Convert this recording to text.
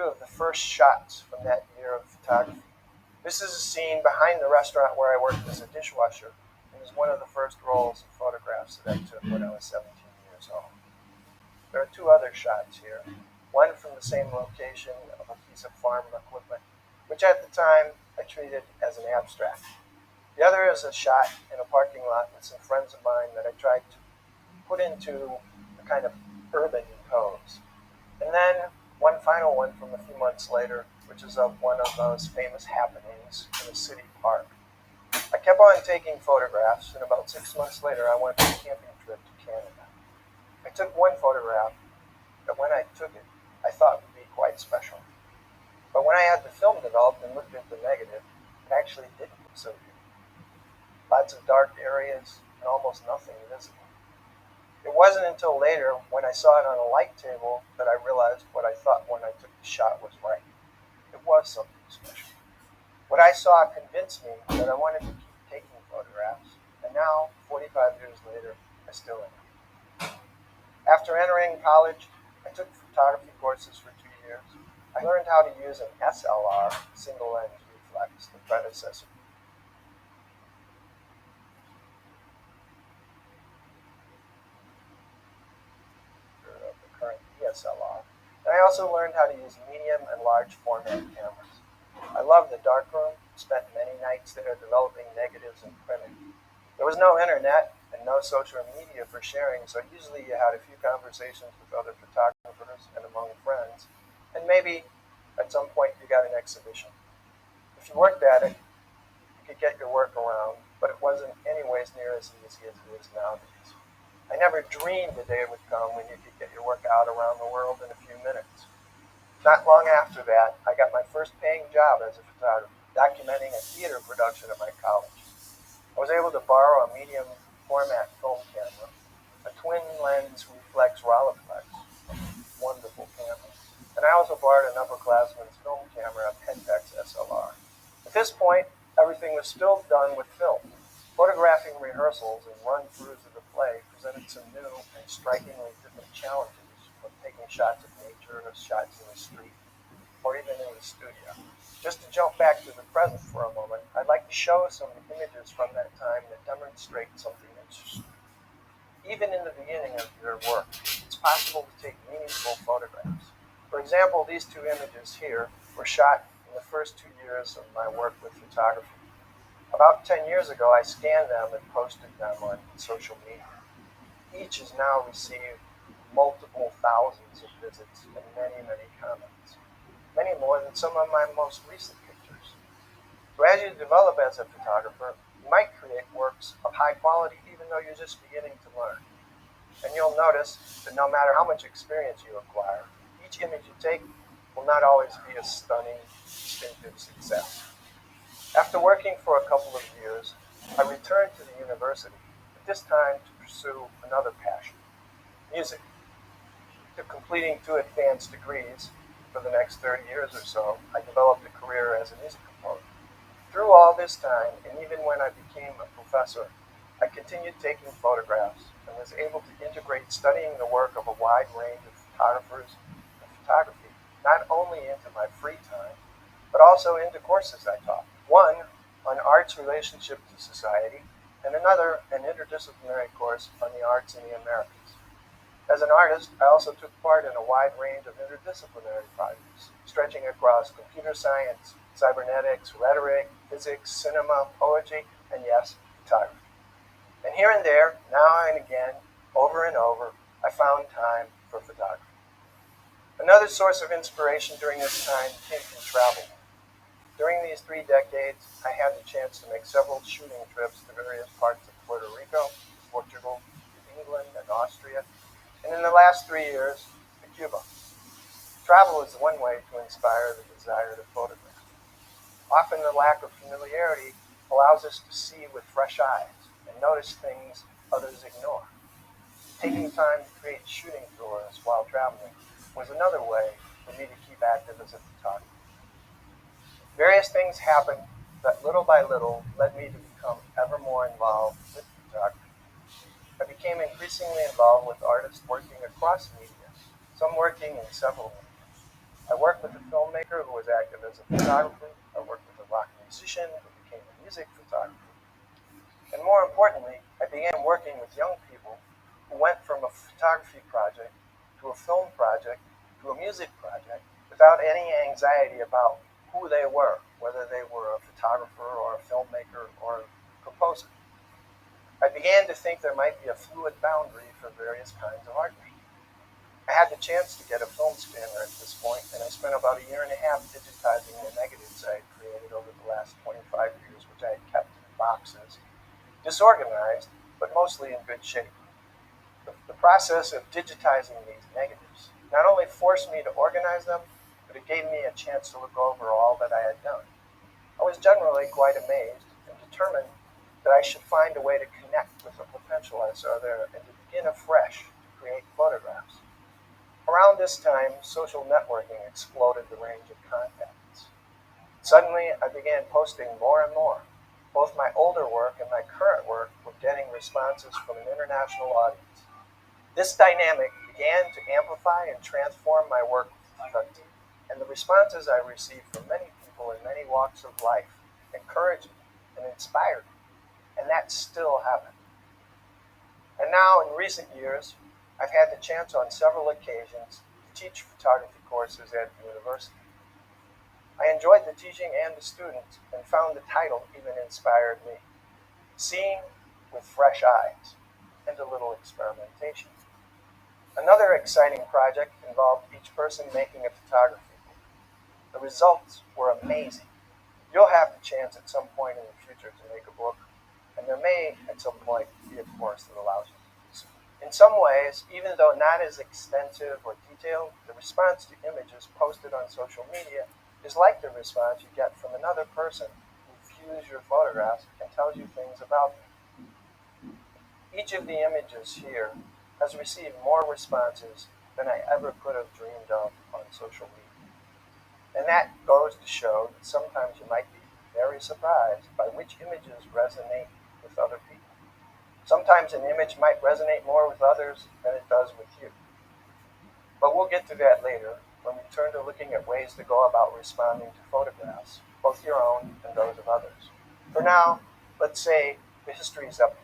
few of the first shots from that year of photography. This is a scene behind the restaurant where I worked as a dishwasher. It was one of the first rolls of photographs that I took when I was 17 years old. There are two other shots here, one from the same location of a piece of farm equipment, which at the time I treated as an abstract. The other is a shot in a parking lot with some friends of mine that I tried to put into a kind of urban pose. And then one final one from a few months later, which is of one of those famous happenings in a city park. I kept on taking photographs, and about 6 months later I went on a camping trip to Canada. I took one photograph that when I took it, I thought would be quite special. But when I had the film developed and looked at the negative, it actually didn't look so good. Lots of dark areas and almost nothing visible. It wasn't until later, when I saw it on a light table, that I realized what I thought when I took the shot was right. It was something special. What I saw convinced me that I wanted to keep taking photographs, and now, 45 years later, I still am. After entering college, I took photography courses for 2 years. I learned how to use an SLR, single lens reflex, the predecessor of the current DSLR. And I also learned how to use medium and large format cameras. I loved the darkroom, spent many nights there developing negatives and printing. There was no internet and no social media for sharing, so usually you had a few conversations with other photographers and among friends, and maybe at some point you got an exhibition. If you worked at it, you could get your work around, but it wasn't anyways near as easy as it is nowadays. I never dreamed the day would come when you could get your work out around the world in a few minutes. Not long after that, I got my first paying job as a photographer, documenting a theater production at my college. I was able to borrow a medium format film camera, a twin lens reflex Rolleiflex, wonderful camera, and I also borrowed an upperclassman's film camera, a Pentax SLR. At this point, everything was still done with film. Photographing rehearsals and run-throughs of the play presented some new and strikingly different challenges from taking shots of nature or shots in the street, or even in the studio. Just to jump back to the present for a moment, I'd like to show some images from that time that demonstrate something interesting. Even in the beginning of your work, it's possible to take meaningful photographs. For example, these two images here were shot in the first 2 years of my work with photography. About 10 years ago, I scanned them and posted them on social media. Each has now received multiple thousands of visits and many, many comments, many more than some of my most recent pictures. So as you develop as a photographer, you might create works of high quality even though you're just beginning to learn. And you'll notice that no matter how much experience you acquire, each image you take will not always be a stunning, distinctive success. After working for a couple of years, I returned to the university, but this time to pursue another passion, music. After completing 2 advanced degrees for the next 30 years or so, I developed a career as a music composer. Through all this time, and even when I became a professor, I continued taking photographs and was able to integrate studying the work of a wide range of photographers and photography, not only into my free time, but also into courses I taught. One on art's relationship to society, and another an interdisciplinary course on the arts in the Americas. As an artist, I also took part in a wide range of interdisciplinary projects, stretching across computer science, cybernetics, rhetoric, physics, cinema, poetry, and yes, photography. And here and there, now and again, over and over, I found time for photography. Another source of inspiration during this time came from travel. During these 3 decades, I had the chance to make several shooting trips to various parts of Puerto Rico, Portugal, England, and Austria, and in the last 3 years, to Cuba. Travel is one way to inspire the desire to photograph. Often the lack of familiarity allows us to see with fresh eyes and notice things others ignore. Taking time to create shooting tours while traveling was another way for me to keep active as a photographer. Various things happened that little by little led me to become ever more involved with photography. I became increasingly involved with artists working across media, some working in several mediums. I worked with the film started as a photographer. I worked with a rock musician who became a music photographer. And more importantly, I began working with young people who went from a photography project to a film project to a music project without any anxiety about who they were, whether they were a photographer or a filmmaker or a composer. I began to think there might be a fluid boundary for various kinds of art. I had the chance to get a film scanner at this point, and I spent about a year and a half digitizing the negatives I had created over the last 25 years, which I had kept in boxes, disorganized, but mostly in good shape. The process of digitizing these negatives not only forced me to organize them, but it gave me a chance to look over all that I had done. I was generally quite amazed and determined that I should find a way to connect with the potential I saw there and to begin afresh to create photographs. Around this time, social networking exploded the range of contacts. Suddenly, I began posting more and more. Both my older work and my current work were getting responses from an international audience. This dynamic began to amplify and transform my work with photography, and the responses I received from many people in many walks of life encouraged me and inspired me, and that's still happening. And now, in recent years, I've had the chance on several occasions to teach photography courses at the university. I enjoyed the teaching and the students and found the title even inspired me. Seeing with fresh eyes and a little experimentation. Another exciting project involved each person making a photography book. The results were amazing. You'll have the chance at some point in the future to make a book, and there may at some point be a course that allows you to do so. In some ways, even though not as extensive or detailed, the response to images posted on social media is like the response you get from another person who views your photographs and tells you things about them. Each of the images here has received more responses than I ever could have dreamed of on social media. And that goes to show that sometimes you might be very surprised by which images resonate with other people. Sometimes an image might resonate more with others than it does with you. But we'll get to that later when we turn to looking at ways to go about responding to photographs, both your own and those of others. For now, let's say the history is up